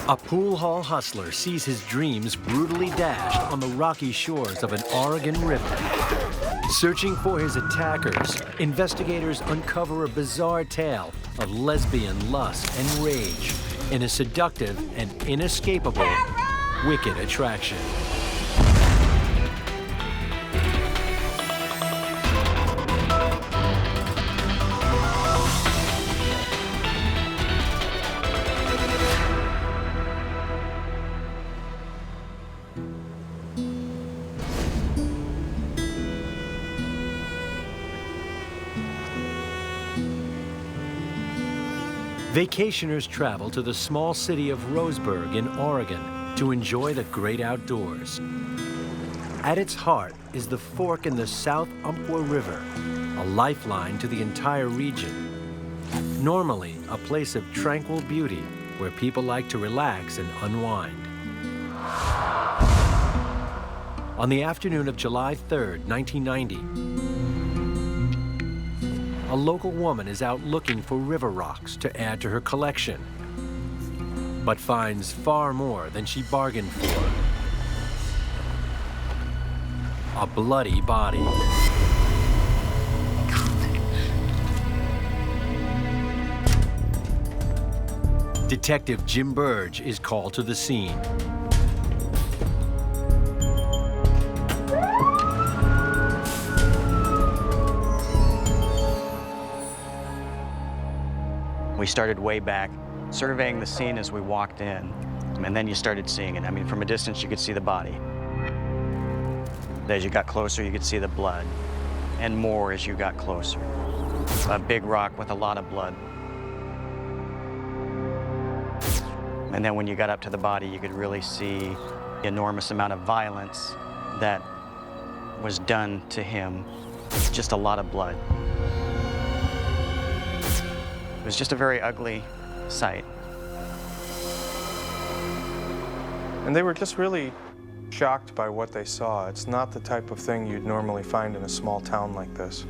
A pool hall hustler sees his dreams brutally dashed on the rocky shores of an Oregon river. Searching for his attackers, investigators uncover a bizarre tale of lesbian lust and rage in a seductive and inescapable wicked attraction. Vacationers travel to the small city of Roseburg in Oregon to enjoy the great outdoors. At its heart is the fork in the South Umpqua River, a lifeline to the entire region. Normally a place of tranquil beauty where people like to relax and unwind. On the afternoon of July 3rd, 1990, a local woman is out looking for river rocks to add to her collection, but finds far more than she bargained for. A bloody body. Detective Jim Burge is called to the scene. We started way back, surveying the scene as we walked in, and then you started seeing it. I mean, from a distance, you could see the body. As you got closer, you could see the blood, and more as you got closer. A big rock with a lot of blood. And then when you got up to the body, you could really see the enormous amount of violence that was done to him. Just a lot of blood. It was just a very ugly sight. And they were just really shocked by what they saw. It's not the type of thing you'd normally find in a small town like this.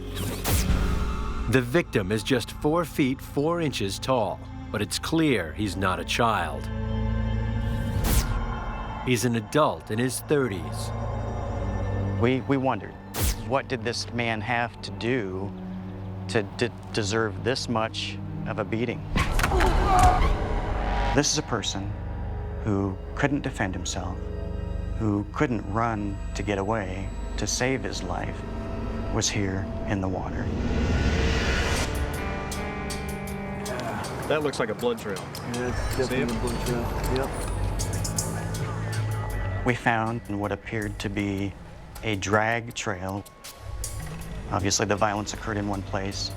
The victim is just 4 feet 4 inches tall, but it's clear he's not a child. He's an adult in his 30s. We wondered, what did this man have to do to deserve this much of a beating? This is a person who couldn't defend himself, who couldn't run to get away, to save his life, was here in the water. That looks like a blood trail. Yeah, it's definitely a blood trail. Yep. We found what appeared to be a drag trail. Obviously, the violence occurred in one place,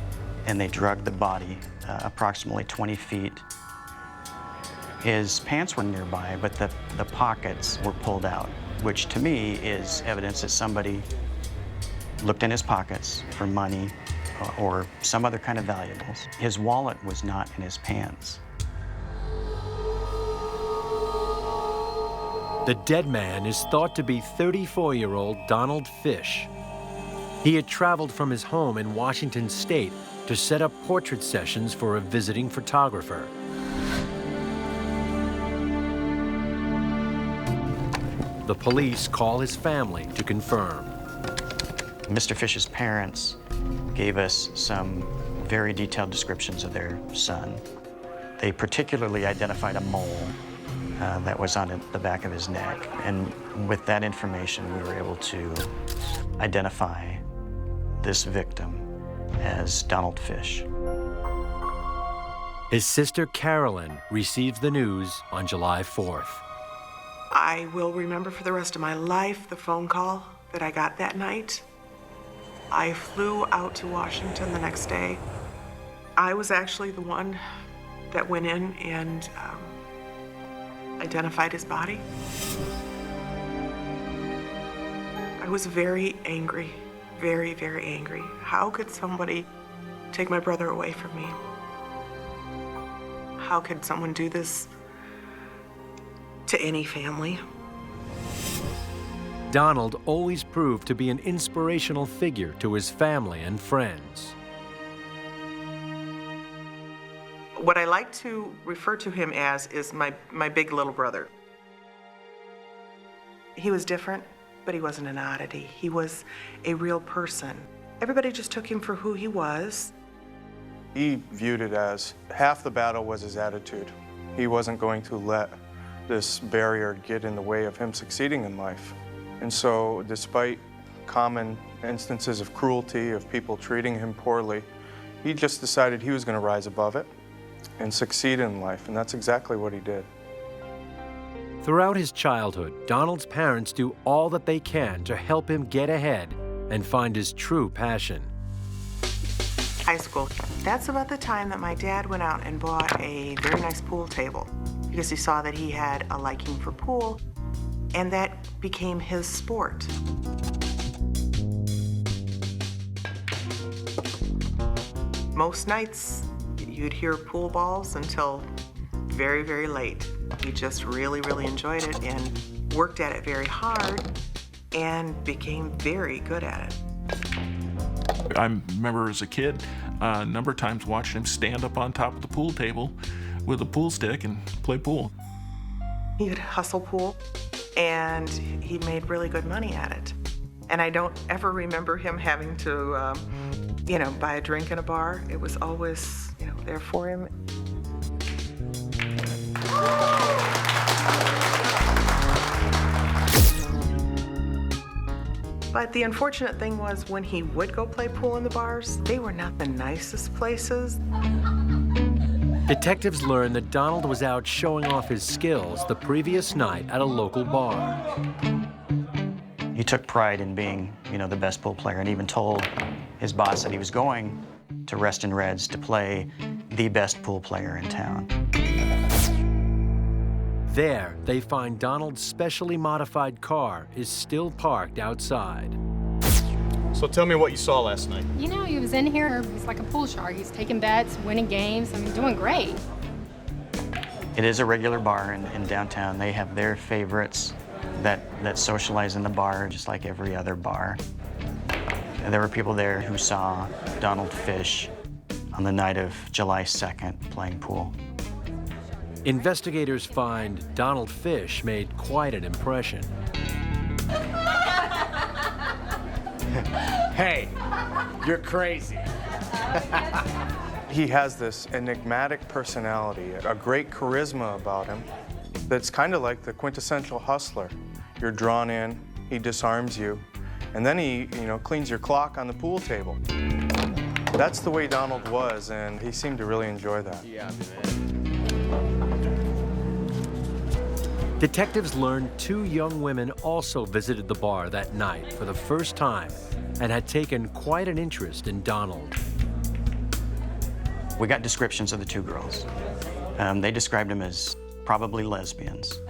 and they dragged the body approximately 20 feet. His pants were nearby, but the pockets were pulled out, which to me is evidence that somebody looked in his pockets for money or some other kind of valuables. His wallet was not in his pants. The dead man is thought to be 34-year-old Donald Fish. He had traveled from his home in Washington State to set up portrait sessions for a visiting photographer. The police call his family to confirm. Mr. Fish's parents gave us some very detailed descriptions of their son. They particularly identified a mole that was on the back of his neck. And with that information, we were able to identify this victim as Donald Fish. His sister Carolyn receives the news on July 4th. I will remember for the rest of my life the phone call that I got that night. I flew out to Washington the next day. I was actually the one that went in and identified his body. I was very angry, very, very angry. How could somebody take my brother away from me? How could someone do this to any family? Donald always proved to be an inspirational figure to his family and friends. What I like to refer to him as is my big little brother. He was different, but he wasn't an oddity. He was a real person. Everybody just took him for who he was. He viewed it as half the battle was his attitude. He wasn't going to let this barrier get in the way of him succeeding in life. And so, despite common instances of cruelty, of people treating him poorly, he just decided he was going to rise above it and succeed in life, and that's exactly what he did. Throughout his childhood, Donald's parents do all that they can to help him get ahead and find his true passion. High school. That's about the time that my dad went out and bought a very nice pool table because he saw that he had a liking for pool, and that became his sport. Most nights, you'd hear pool balls until very, very late. He just really, really enjoyed it and worked at it very hard and became very good at it. I remember as a kid, a number of times watching him stand up on top of the pool table with a pool stick and play pool. He could hustle pool, and he made really good money at it. And I don't ever remember him having to, buy a drink in a bar. It was always, there for him. But the unfortunate thing was when he would go play pool in the bars, they were not the nicest places. Detectives learned that Donald was out showing off his skills the previous night at a local bar. He took pride in being, the best pool player, and even told his boss that he was going to Reston Reds to play the best pool player in town. There, they find Donald's specially modified car is still parked outside. So tell me what you saw last night. He was in here, he's like a pool shark. He's taking bets, winning games, doing great. It is a regular bar in downtown. They have their favorites that socialize in the bar, just like every other bar. And there were people there who saw Donald Fish on the night of July 2nd playing pool. Investigators find Donald Fish made quite an impression. Hey, you're crazy. He has this enigmatic personality, a great charisma about him that's kind of like the quintessential hustler. You're drawn in, he disarms you, and then he, cleans your clock on the pool table. That's the way Donald was, and he seemed to really enjoy that. Yeah, Detectives learned 2 young women also visited the bar that night for the first time and had taken quite an interest in Donald. We got descriptions of the 2 girls. They described them as probably lesbians.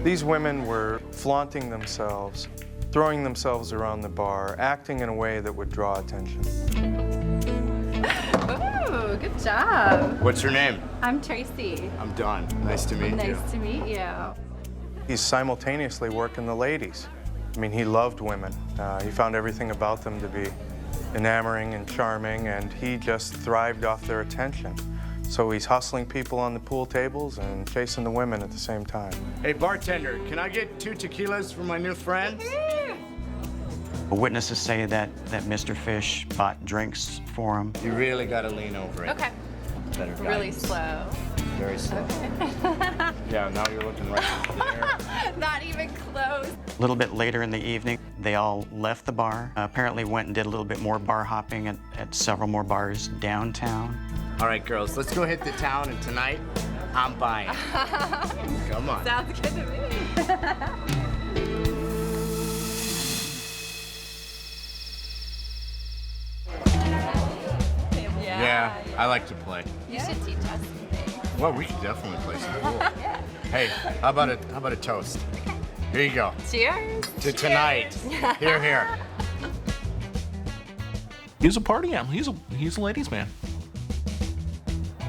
These women were flaunting themselves, throwing themselves around the bar, acting in a way that would draw attention. Ooh, good job. What's your name? I'm Tracy. I'm Don. Nice to meet you. Nice to meet you. He's simultaneously working the ladies. He loved women. He found everything about them to be enamoring and charming, and he just thrived off their attention. So he's hustling people on the pool tables and chasing the women at the same time. Hey, bartender, can I get 2 tequilas for my new friend? Witnesses say that Mr. Fish bought drinks for him. You really gotta lean over it. Okay. Better Really guidance. slow. Very slow. Yeah, now you're looking right there. Not even close. A little bit later in the evening, they all left the bar. Apparently went and did a little bit more bar hopping at several more bars downtown. All right, girls, let's go hit the town, and tonight, I'm buying. Come on. Sounds good to me. Yeah, I like to play. You should teach us. Well, we could definitely play some pool. Hey, how about a toast? Here you go. Cheers. To tonight. Here, here. He's a party animal. He's a ladies' man.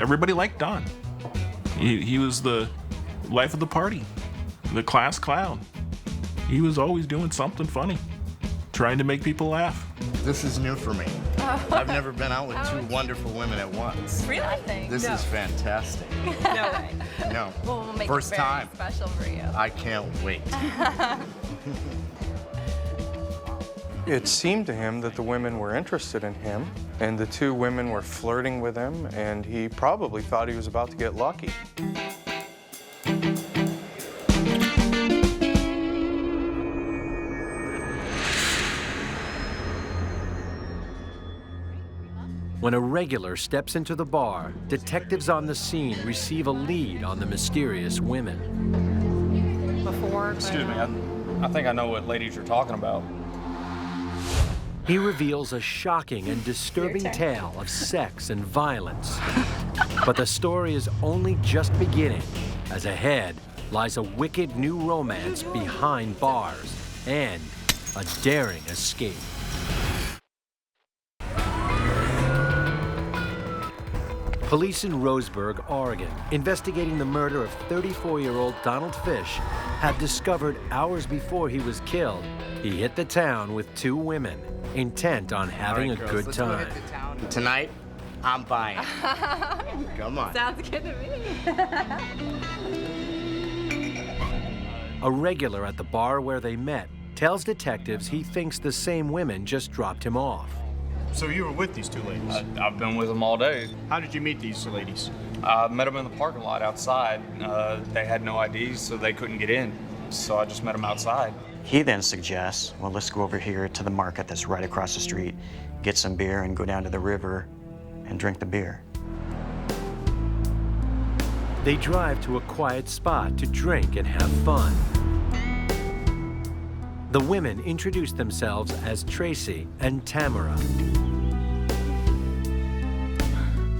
Everybody liked Don. He was the life of the party, the class clown. He was always doing something funny, trying to make people laugh. This is new for me. Oh, I've never been out with two wonderful women at once. Really? This is fantastic. No way. No. Well, we'll make First it very time. special for you. I can't wait. It seemed to him that the women were interested in him, and the two women were flirting with him, and he probably thought he was about to get lucky. When a regular steps into the bar, detectives on the scene receive a lead on the mysterious women. Before. Excuse me, I think I know what ladies you're talking about. He reveals a shocking and disturbing tale of sex and violence. But the story is only just beginning, as ahead lies a wicked new romance behind bars and a daring escape. Police in Roseburg, Oregon, investigating the murder of 34-year-old Donald Fish, have discovered hours before he was killed, he hit the town with two women, intent on having a good time. Tonight, I'm buying. Come on. Sounds good to me. A regular at the bar where they met tells detectives he thinks the same women just dropped him off. So you were with these two ladies? I've been with them all day. How did you meet these ladies? I met them in the parking lot outside. They had no IDs, so they couldn't get in. So I just met them outside. He then suggests, well, let's go over here to the market that's right across the street, get some beer, and go down to the river and drink the beer. They drive to a quiet spot to drink and have fun. The women introduce themselves as Tracy and Tamara.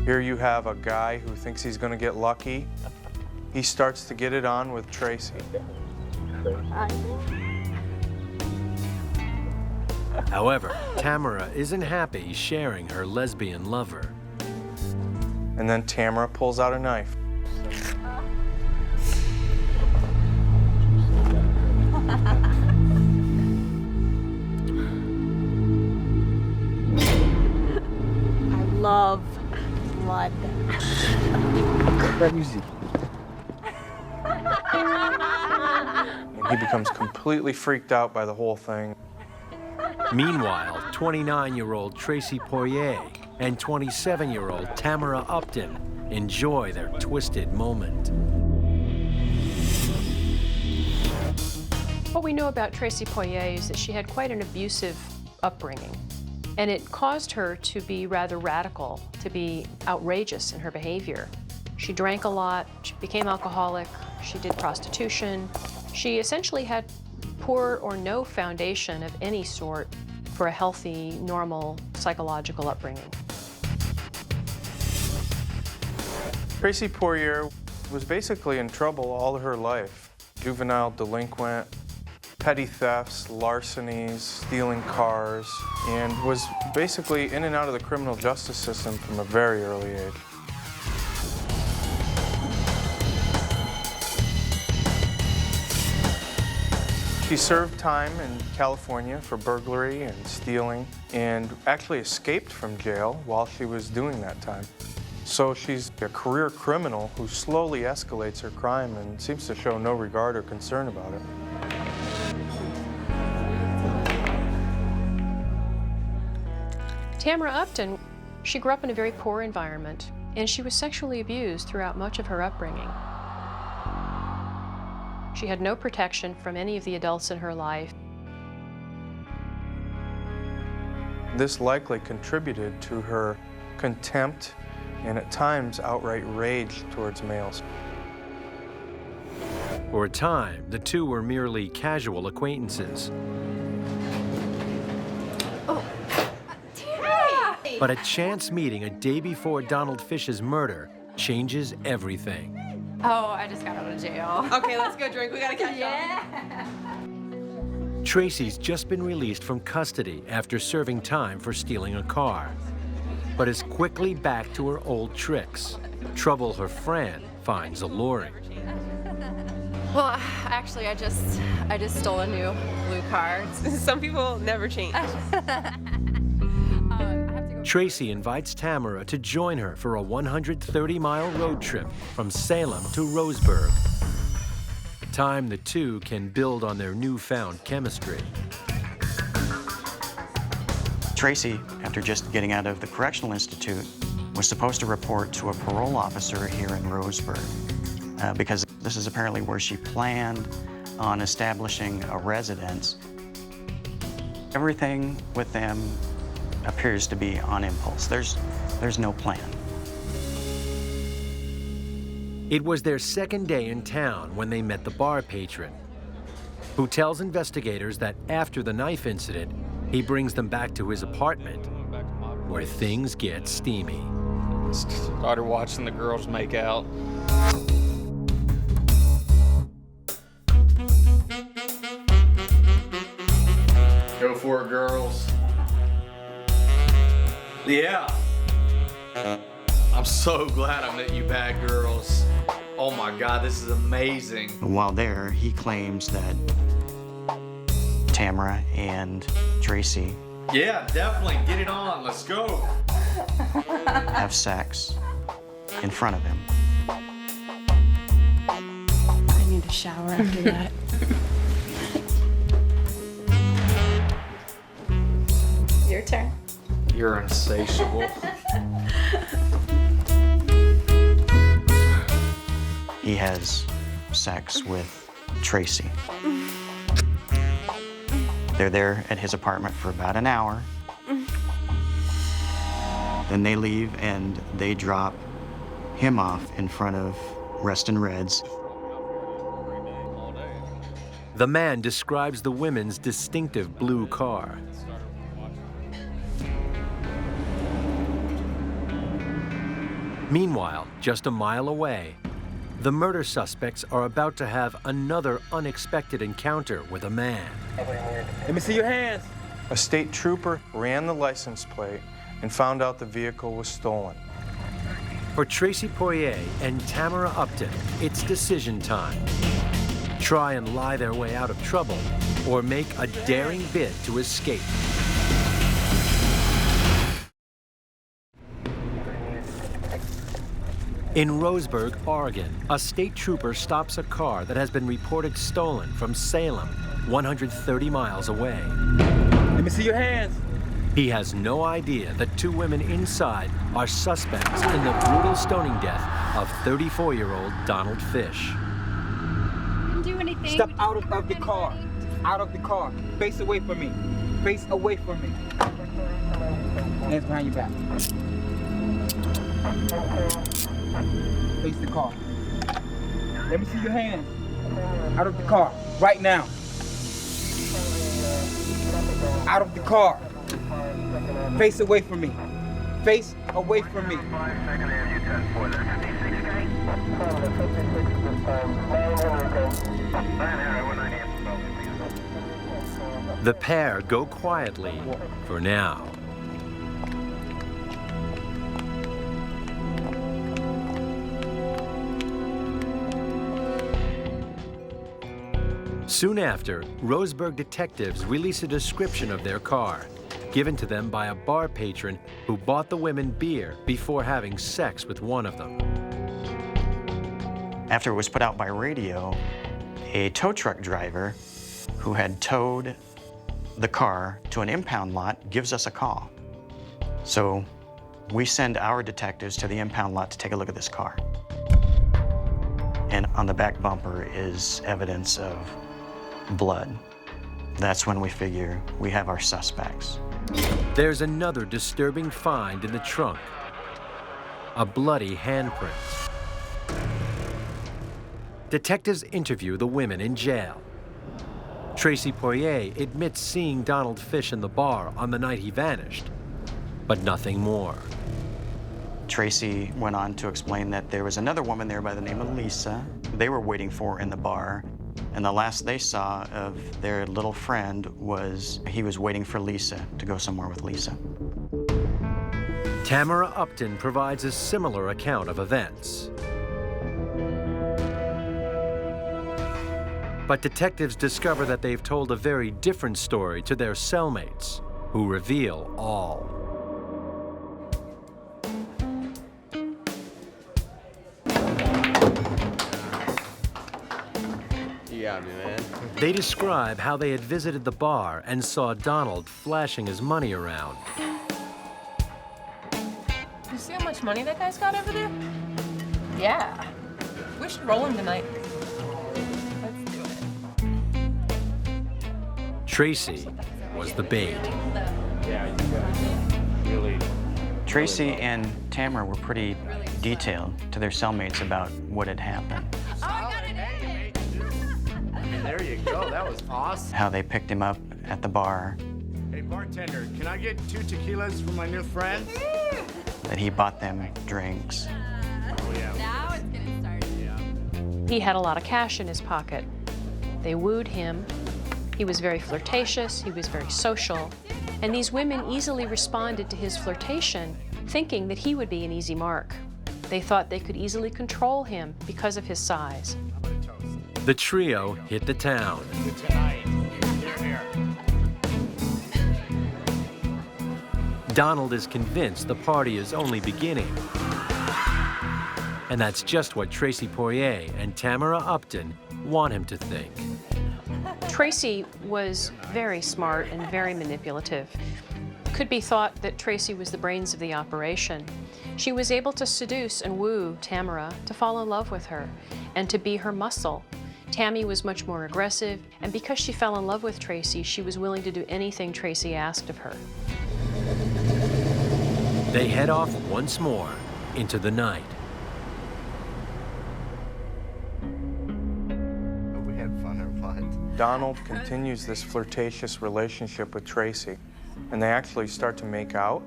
Here you have a guy who thinks he's going to get lucky. He starts to get it on with Tracy. However, Tamara isn't happy sharing her lesbian lover. And then Tamara pulls out a knife. Love blood. Crazy. And he becomes completely freaked out by the whole thing. Meanwhile, 29-year-old Tracy Poirier and 27-year-old Tamara Upton enjoy their twisted moment. What we know about Tracy Poirier is that she had quite an abusive upbringing. And it caused her to be rather radical, to be outrageous in her behavior. She drank a lot, she became alcoholic, she did prostitution. She essentially had poor or no foundation of any sort for a healthy, normal, psychological upbringing. Tracy Poirier was basically in trouble all her life. Juvenile delinquent, petty thefts, larcenies, stealing cars, and was basically in and out of the criminal justice system from a very early age. She served time in California for burglary and stealing, and actually escaped from jail while she was doing that time. So she's a career criminal who slowly escalates her crime and seems to show no regard or concern about it. Tamara Upton, she grew up in a very poor environment, and she was sexually abused throughout much of her upbringing. She had no protection from any of the adults in her life. This likely contributed to her contempt and at times outright rage towards males. For a time, the two were merely casual acquaintances. But a chance meeting a day before Donald Fish's murder changes everything. Oh, I just got out of jail. Okay, let's go drink. We gotta catch up. Tracy's just been released from custody after serving time for stealing a car, but is quickly back to her old tricks, trouble her friend finds alluring. Well, actually, I just stole a new blue car. Some people never change. Tracy invites Tamara to join her for a 130-mile road trip from Salem to Roseburg. Time the two can build on their newfound chemistry. Tracy, after just getting out of the Correctional Institute, was supposed to report to a parole officer here in Roseburg because this is apparently where she planned on establishing a residence. Everything with them appears to be on impulse. There's no plan. It was their second day in town when they met the bar patron, who tells investigators that after the knife incident, he brings them back to his apartment, where things get steamy. Started watching the girls make out. Go for it, girls. Yeah. I'm so glad I met you bad girls. Oh my God, this is amazing. While there, he claims that Tamara and Tracy Yeah, definitely. Get it on. Let's go. have sex in front of him. I need a shower after that. Your turn. You're insatiable. He has sex with Tracy. They're there at his apartment for about an hour. Then they leave and they drop him off in front of Reston Red's. The man describes the women's distinctive blue car. Meanwhile, just a mile away, the murder suspects are about to have another unexpected encounter with a man. Let me see your hands. A state trooper ran the license plate and found out the vehicle was stolen. For Tracy Poirier and Tamara Upton, it's decision time. Try and lie their way out of trouble or make a daring bid to escape. In Roseburg, Oregon, a state trooper stops a car that has been reported stolen from Salem, 130 miles away. Let me see your hands. He has no idea that two women inside are suspects in the brutal stoning death of 34-year-old Donald Fish. Didn't do anything. Step out of the car. Out of the car. Face away from me. Face away from me. Hands behind your back. Face the car. Let me see your hands. Out of the car. Right now. Out of the car. Face away from me. Face away from me. The pair go quietly for now. Soon after, Roseburg detectives release a description of their car, given to them by a bar patron who bought the women beer before having sex with one of them. After it was put out by radio, a tow truck driver who had towed the car to an impound lot gives us a call. So we send our detectives to the impound lot to take a look at this car. And on the back bumper is evidence of blood. That's when we figure we have our suspects. There's another disturbing find in the trunk, a bloody handprint. Detectives interview the women in jail. Tracy Poirier admits seeing Donald Fish in the bar on the night he vanished, but nothing more. Tracy went on to explain that there was another woman there by the name of Lisa they were waiting for in the bar, and the last they saw of their little friend was he was waiting for Lisa to go somewhere with Lisa. Tamara Upton provides a similar account of events. But detectives discover that they've told a very different story to their cellmates, who reveal all. got me, man. They describe how they had visited the bar and saw Donald flashing his money around. You see how much money that guy's got over there? Yeah. We should roll him tonight. Let's do it. Tracy was the bait. Yeah, you guys really. Tracy and Tamara were pretty detailed to their cellmates about what had happened. There you go. That was awesome. How they picked him up at the bar. Hey, bartender, can I get 2 tequilas for my new friend? That he bought them drinks. Oh, yeah. Now it's getting started. He had a lot of cash in his pocket. They wooed him. He was very flirtatious, he was very social, and these women easily responded to his flirtation, thinking that he would be an easy mark. They thought they could easily control him because of his size. The trio hit the town. Tonight. Here. Donald is convinced the party is only beginning. And that's just what Tracy Poirier and Tamara Upton want him to think. Tracy was very smart and very manipulative. Could be thought that Tracy was the brains of the operation. She was able to seduce and woo Tamara to fall in love with her and to be her muscle. Tammy was much more aggressive, and because she fell in love with Tracy, she was willing to do anything Tracy asked of her. They head off once more into the night. We had fun or what? Donald continues this flirtatious relationship with Tracy, and they actually start to make out.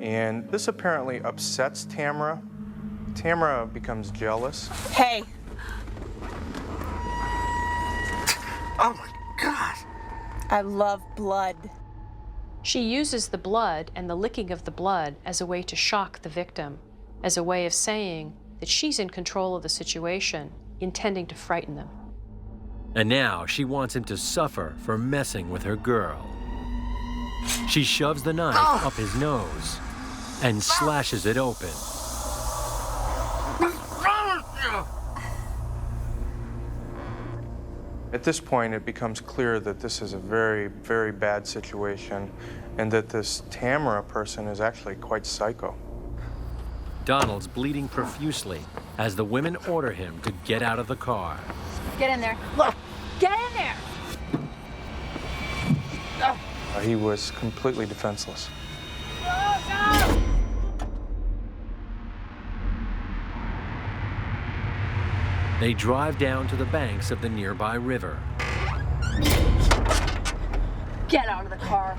And this apparently upsets Tamara. Tamara becomes jealous. Hey. Oh my God. I love blood. She uses the blood and the licking of the blood as a way to shock the victim, as a way of saying that she's in control of the situation, intending to frighten them. And now she wants him to suffer for messing with her girl. She shoves the knife up his nose and slashes it open. At this point, it becomes clear that this is a very, very bad situation and that this Tamara person is actually quite psycho. Donald's bleeding profusely as the women order him to get out of the car. Get in there. Get in there. He was completely defenseless. They drive down to the banks of the nearby river. Get out of the car.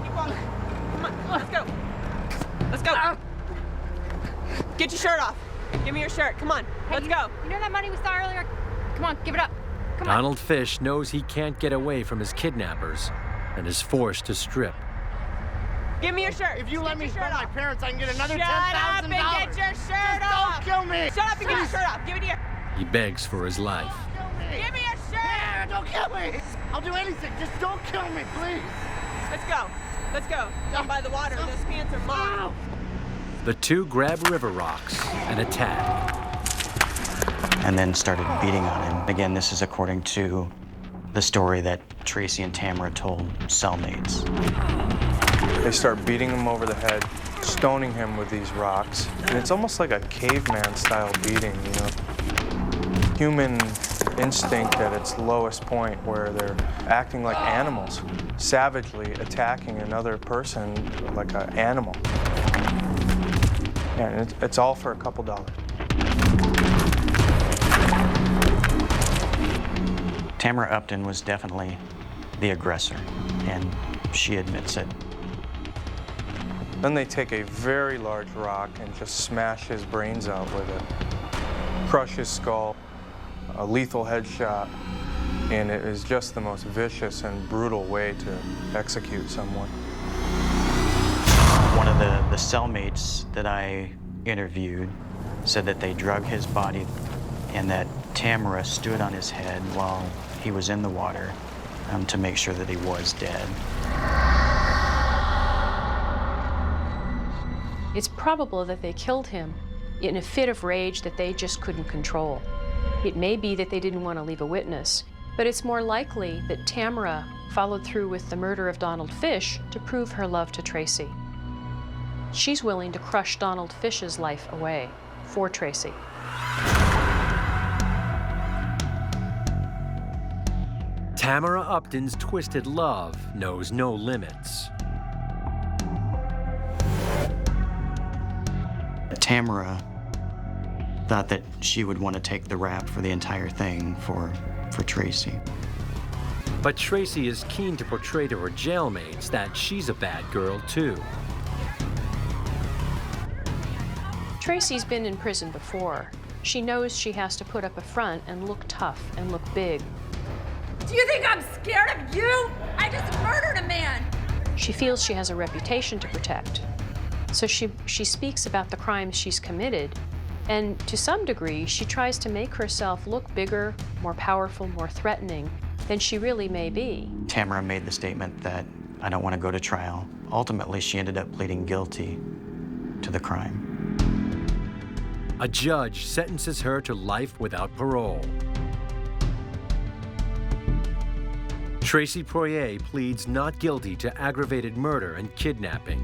Keep on. Come on, let's go. Let's go. Get your shirt off. Give me your shirt. Come on, let's go. You know that money we saw earlier? Come on, give it up. Come on. Donald Fish knows he can't get away from his kidnappers and is forced to strip. Give me your shirt. If you let me find my parents, I can get another $10,000. Shut up and get your shirt off. Don't kill me. Shut up and get your shirt off. Give it here. He begs for his life. Give me your shirt. Yeah, don't kill me. I'll do anything. Just don't kill me, please. Let's go. Let's go. Down by the water. Those pants are mine. The two grab river rocks and attack. And then started beating on him. Again, this is according to the story that Tracy and Tamara told cellmates. They start beating him over the head, stoning him with these rocks. And it's almost like a caveman style beating, you know. Human instinct at its lowest point where they're acting like animals, savagely attacking another person like an animal. And it's all for a couple dollars. Tamara Upton was definitely the aggressor, and she admits it. Then they take a very large rock and just smash his brains out with it. Crush his skull, a lethal headshot, and it is just the most vicious and brutal way to execute someone. One of the cellmates that I interviewed said that they drug his body and that Tamara stood on his head while he was in the water to make sure that he was dead. It's probable that they killed him in a fit of rage that they just couldn't control. It may be that they didn't want to leave a witness, but it's more likely that Tamara followed through with the murder of Donald Fish to prove her love to Tracy. She's willing to crush Donald Fish's life away for Tracy. Tamara Upton's twisted love knows no limits. Tamara thought that she would want to take the rap for the entire thing for Tracy. But Tracy is keen to portray to her jailmates that she's a bad girl too. Tracy's been in prison before. She knows she has to put up a front and look tough and look big. Do you think I'm scared of you? I just murdered a man! She feels she has a reputation to protect. So she speaks about the crimes she's committed, and to some degree, she tries to make herself look bigger, more powerful, more threatening than she really may be. Tamara made the statement that I don't want to go to trial. Ultimately, she ended up pleading guilty to the crime. A judge sentences her to life without parole. Tracy Poirier pleads not guilty to aggravated murder and kidnapping.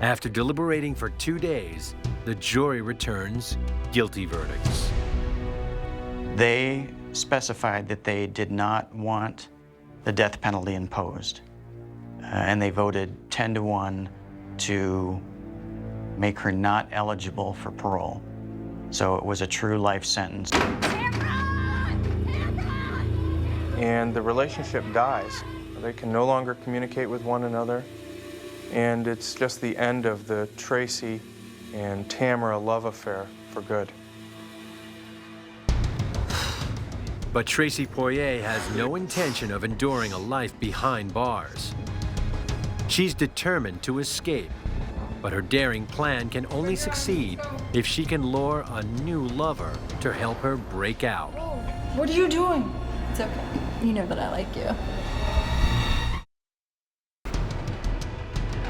After deliberating for 2 days, the jury returns guilty verdicts. They specified that they did not want the death penalty imposed, and they voted 10-1 to make her not eligible for parole. So it was a true life sentence. And the relationship dies. They can no longer communicate with one another. And it's just the end of the Tracy and Tamara love affair for good. But Tracy Poirier has no intention of enduring a life behind bars. She's determined to escape, but her daring plan can only succeed if she can lure a new lover to help her break out. What are you doing? It's okay. You know that I like you.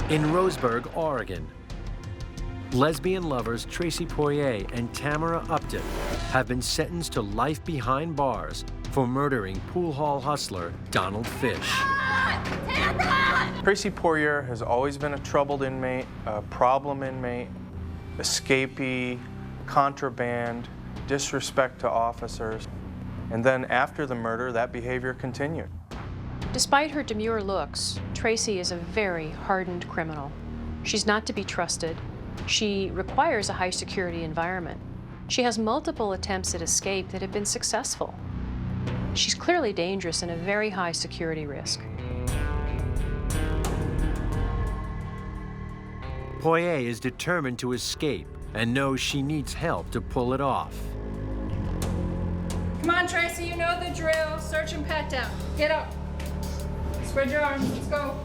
In Roseburg, Oregon, lesbian lovers Tracy Poirier and Tamara Upton have been sentenced to life behind bars for murdering pool hall hustler Donald Fish. Tracy Poirier has always been a troubled inmate, a problem inmate, escapee, contraband, disrespect to officers. And then after the murder, that behavior continued. Despite her demure looks, Tracy is a very hardened criminal. She's not to be trusted. She requires a high-security environment. She has multiple attempts at escape that have been successful. She's clearly dangerous and a very high security risk. Poirier is determined to escape and knows she needs help to pull it off. Come on, Tracy, you know the drill. Search and pat down. Get up. Spread your arms. Let's go.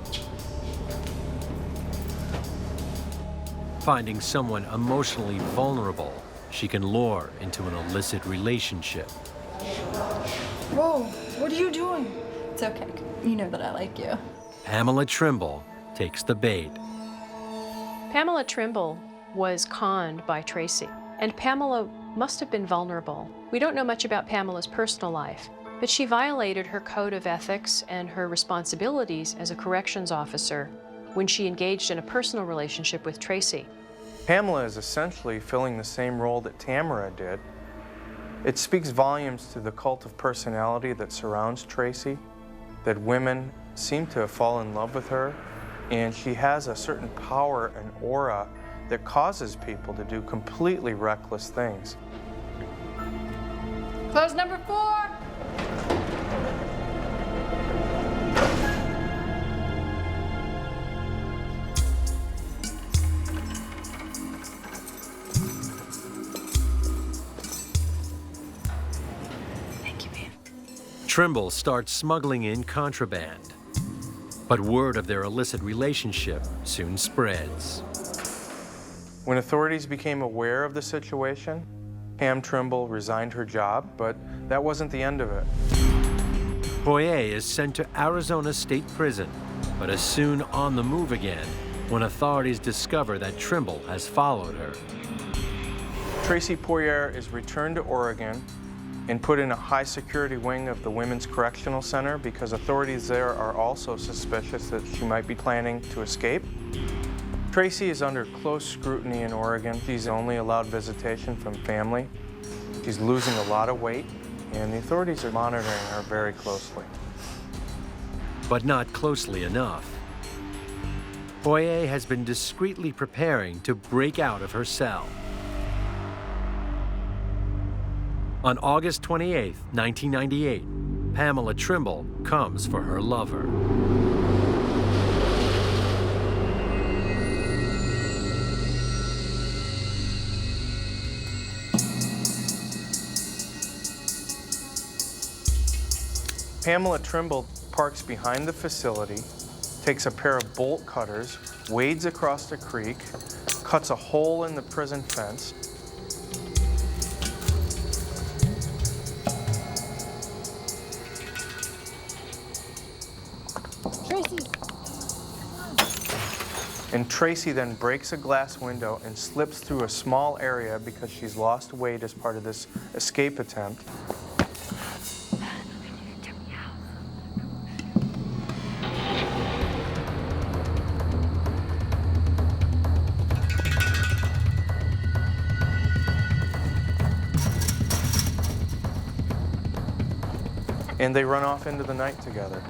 Finding someone emotionally vulnerable, she can lure into an illicit relationship. Whoa, what are you doing? It's okay. You know that I like you. Pamela Trimble takes the bait. Pamela Trimble was conned by Tracy, and Pamela must have been vulnerable. We don't know much about Pamela's personal life, but she violated her code of ethics and her responsibilities as a corrections officer when she engaged in a personal relationship with Tracy. Pamela is essentially filling the same role that Tamara did. It speaks volumes to the cult of personality that surrounds Tracy, that women seem to fall in love with her, and she has a certain power and aura that causes people to do completely reckless things. Close number 4. Trimble starts smuggling in contraband, but word of their illicit relationship soon spreads. When authorities became aware of the situation, Pam Trimble resigned her job, but that wasn't the end of it. Poirier is sent to Arizona State Prison, but is soon on the move again when authorities discover that Trimble has followed her. Tracy Poirier is returned to Oregon and put in a high-security wing of the Women's Correctional Center because authorities there are also suspicious that she might be planning to escape. Tracy is under close scrutiny in Oregon. She's only allowed visitation from family. She's losing a lot of weight, and the authorities are monitoring her very closely. But not closely enough. Poirier has been discreetly preparing to break out of her cell. On August 28, 1998, Pamela Trimble comes for her lover. Pamela Trimble parks behind the facility, takes a pair of bolt cutters, wades across the creek, cuts a hole in the prison fence, and Tracy then breaks a glass window and slips through a small area because she's lost weight as part of this escape attempt. And they run off into the night together.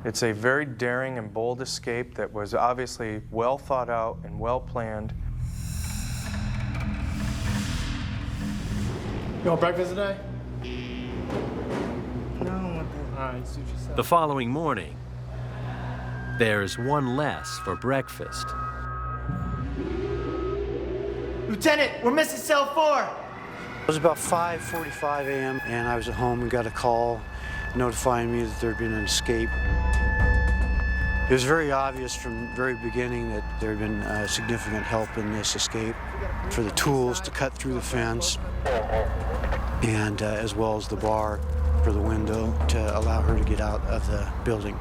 It's a very daring and bold escape that was obviously well thought out and well planned. You want breakfast today? No, all right, suit yourself. The following morning, there's one less for breakfast. Lieutenant, we're missing cell 4. It was about 5:45 a.m. and I was at home and got a call notifying me that there had been an escape. It was very obvious from the very beginning that there had been significant help in this escape for the tools to cut through the fence and as well as the bar for the window to allow her to get out of the building.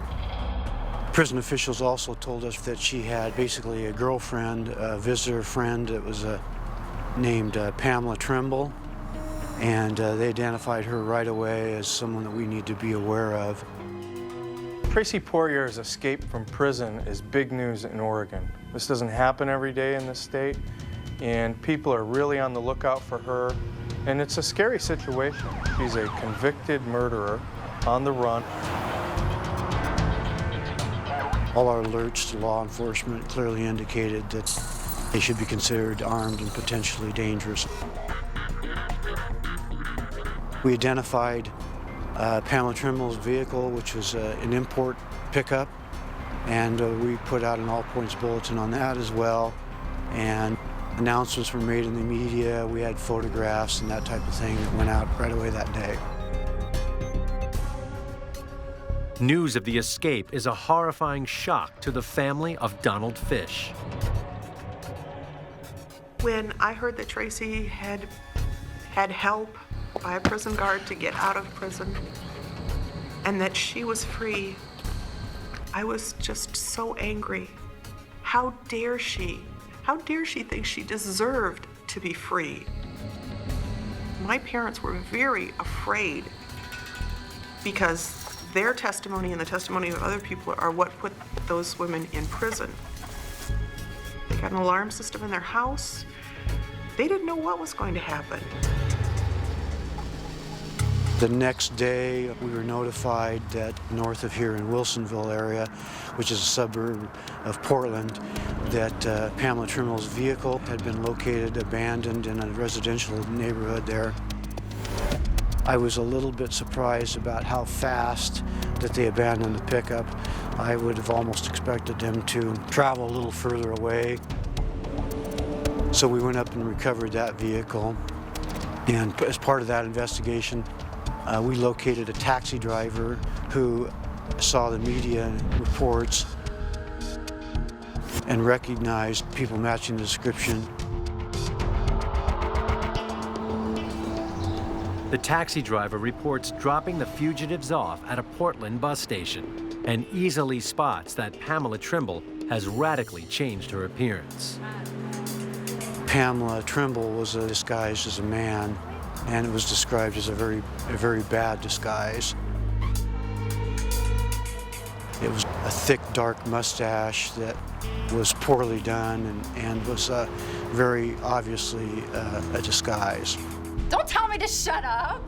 Prison officials also told us that she had basically a girlfriend, a visitor friend that was named Pamela Trimble, and they identified her right away as someone that we need to be aware of. Tracy Poirier's escape from prison is big news in Oregon. This doesn't happen every day in this state, and people are really on the lookout for her, and it's a scary situation. She's a convicted murderer on the run. All our alerts to law enforcement clearly indicated that they should be considered armed and potentially dangerous. We identified Pamela Trimble's vehicle, which was an import pickup, and we put out an all-points bulletin on that as well. And announcements were made in the media. We had photographs and that type of thing that went out right away that day. News of the escape is a horrifying shock to the family of Donald Fish. When I heard that Tracy had help by a prison guard to get out of prison and that she was free, I was just so angry. How dare she? How dare she think she deserved to be free? My parents were very afraid because their testimony and the testimony of other people are what put those women in prison. They got an alarm system in their house. They didn't know what was going to happen. The next day, we were notified that north of here in Wilsonville area, which is a suburb of Portland, that Pamela Trimble's vehicle had been located abandoned in a residential neighborhood there. I was a little bit surprised about how fast that they abandoned the pickup. I would have almost expected them to travel a little further away. So we went up and recovered that vehicle. And as part of that investigation, we located a taxi driver who saw the media reports and recognized people matching the description. The taxi driver reports dropping the fugitives off at a Portland bus station and easily spots that Pamela Trimble has radically changed her appearance. Pamela Trimble was disguised as a man, and it was described as a very bad disguise. It was a thick, dark mustache that was poorly done and was very obviously a disguise. Don't tell me to shut up.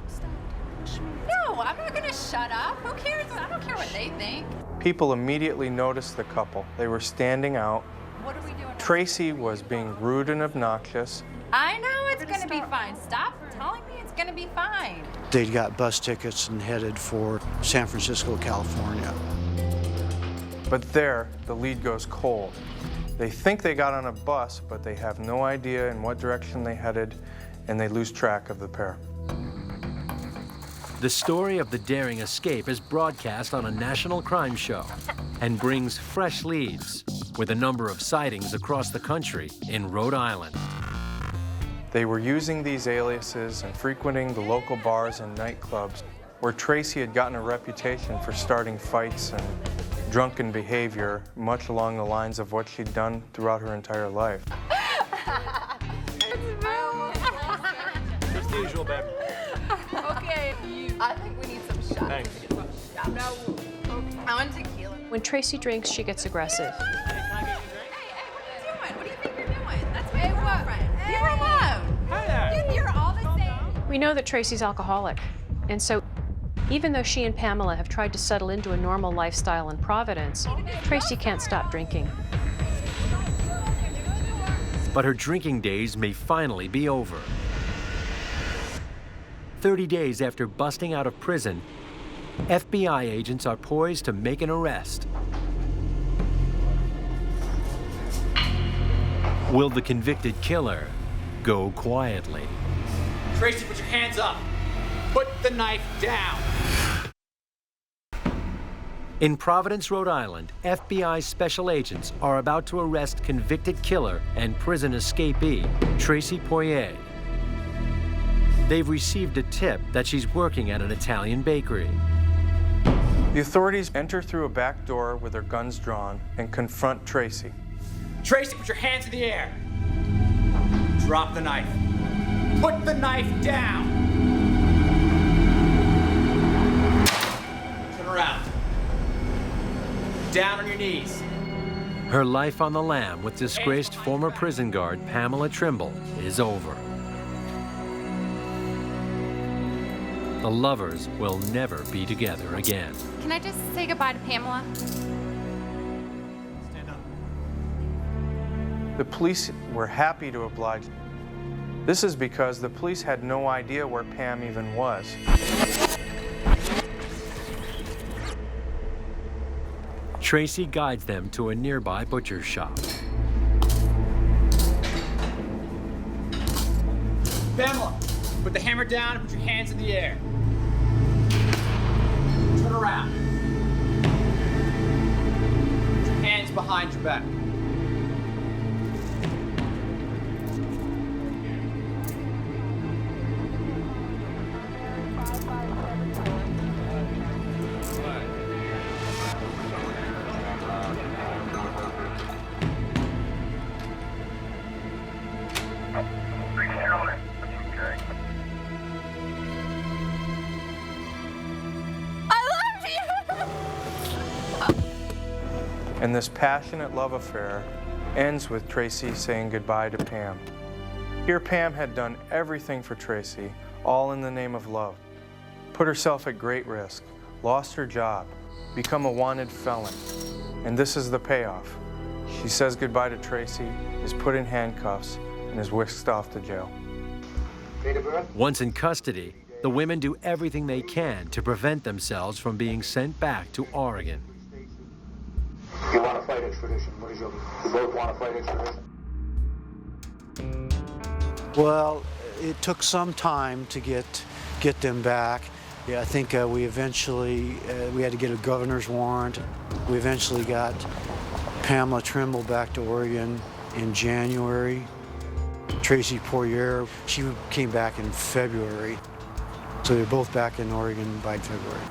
No, I'm not gonna shut up. Who cares? I don't care what they think. People immediately noticed the couple. They were standing out. What are we doing? Tracy was being rude and obnoxious. I know it's gonna be fine. Stop telling me it's gonna be fine. They got bus tickets and headed for San Francisco, California. But there, the lead goes cold. They think they got on a bus, but they have no idea in what direction they headed, and they lose track of the pair. The story of the daring escape is broadcast on a national crime show and brings fresh leads with a number of sightings across the country in Rhode Island. They were using these aliases and frequenting the local bars and nightclubs where Tracy had gotten a reputation for starting fights and drunken behavior, much along the lines of what she'd done throughout her entire life. Just the usual, babe. Okay, I think we need some shots. Thanks. No, okay. I want tequila. When Tracy drinks, she gets aggressive. Hey, what do you think you're doing? That's my girlfriend. Leave her alone. Hi there. You're all the same. We know that Tracy's alcoholic, and so even though she and Pamela have tried to settle into a normal lifestyle in Providence, Tracy can't stop drinking. But her drinking days may finally be over. 30 days after busting out of prison, FBI agents are poised to make an arrest. Will the convicted killer go quietly? Tracy, put your hands up. Put the knife down. In Providence, Rhode Island, FBI special agents are about to arrest convicted killer and prison escapee Tracy Poirier. They've received a tip that she's working at an Italian bakery. The authorities enter through a back door with their guns drawn and confront Tracy. Tracy, put your hands in the air. Drop the knife. Put the knife down. Turn around. Down on your knees. Her life on the lam with disgraced former prison guard Pamela Trimble is over. The lovers will never be together again. Can I just say goodbye to Pamela? Stand up. The police were happy to oblige. This is because the police had no idea where Pam even was. Tracy guides them to a nearby butcher's shop. Pamela, put the hammer down and put your hands in the air. Turn around. Put your hands behind your back. And this passionate love affair ends with Tracy saying goodbye to Pam. Here Pam had done everything for Tracy, all in the name of love. Put herself at great risk, lost her job, become a wanted felon. And this is the payoff. She says goodbye to Tracy, is put in handcuffs, and is whisked off to jail. Once in custody, the women do everything they can to prevent themselves from being sent back to Oregon. You want to fight extradition? What is your? You both want to fight extradition? Well, it took some time to get them back. Yeah, I think we eventually we had to get a governor's warrant. We eventually got Pamela Trimble back to Oregon in January. Tracy Poirier, she came back in February. So they're both back in Oregon by February.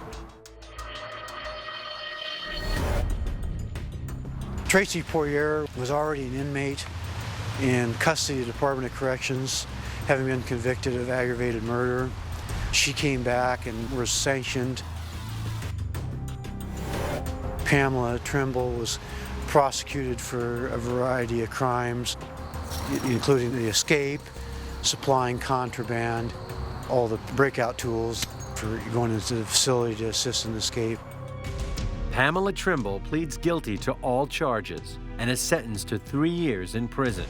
Tracy Poirier was already an inmate in custody of the Department of Corrections, having been convicted of aggravated murder. She came back and was sanctioned. Pamela Trimble was prosecuted for a variety of crimes, including the escape, supplying contraband, all the breakout tools for going into the facility to assist in the escape. Pamela Trimble pleads guilty to all charges and is sentenced to 3 years in prison.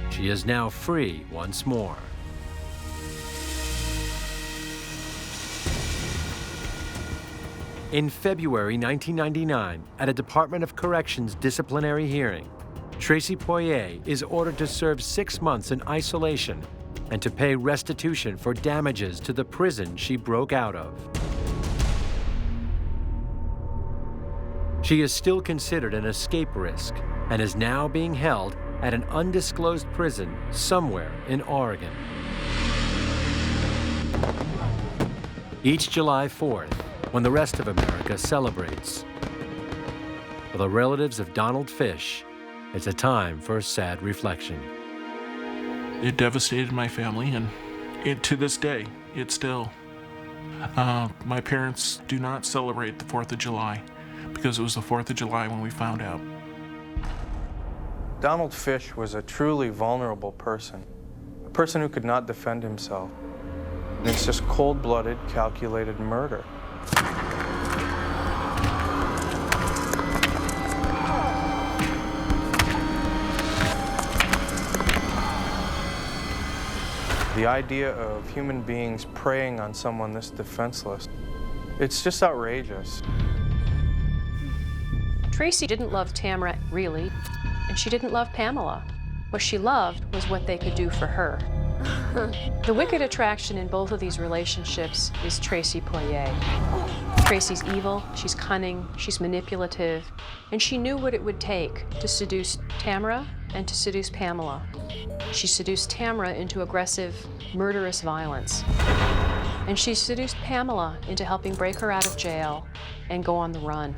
She is now free once more. In February 1999, at a Department of Corrections disciplinary hearing, Tracy Poirier is ordered to serve 6 months in isolation and to pay restitution for damages to the prison she broke out of. She is still considered an escape risk and is now being held at an undisclosed prison somewhere in Oregon. Each July 4th, when the rest of America celebrates, for the relatives of Donald Fish, it's a time for sad reflection. It devastated my family, and to this day, it still. My parents do not celebrate the 4th of July because it was the 4th of July when we found out. Donald Fish was a truly vulnerable person, a person who could not defend himself. And it's just cold-blooded, calculated murder. The idea of human beings preying on someone this defenseless, it's just outrageous. Tracy didn't love Tamara, really, and she didn't love Pamela. What she loved was what they could do for her. The wicked attraction in both of these relationships is Tracy Poirier. Tracy's evil, she's cunning, she's manipulative, and she knew what it would take to seduce Tamara and to seduce Pamela. She seduced Tamara into aggressive, murderous violence. And she seduced Pamela into helping break her out of jail and go on the run.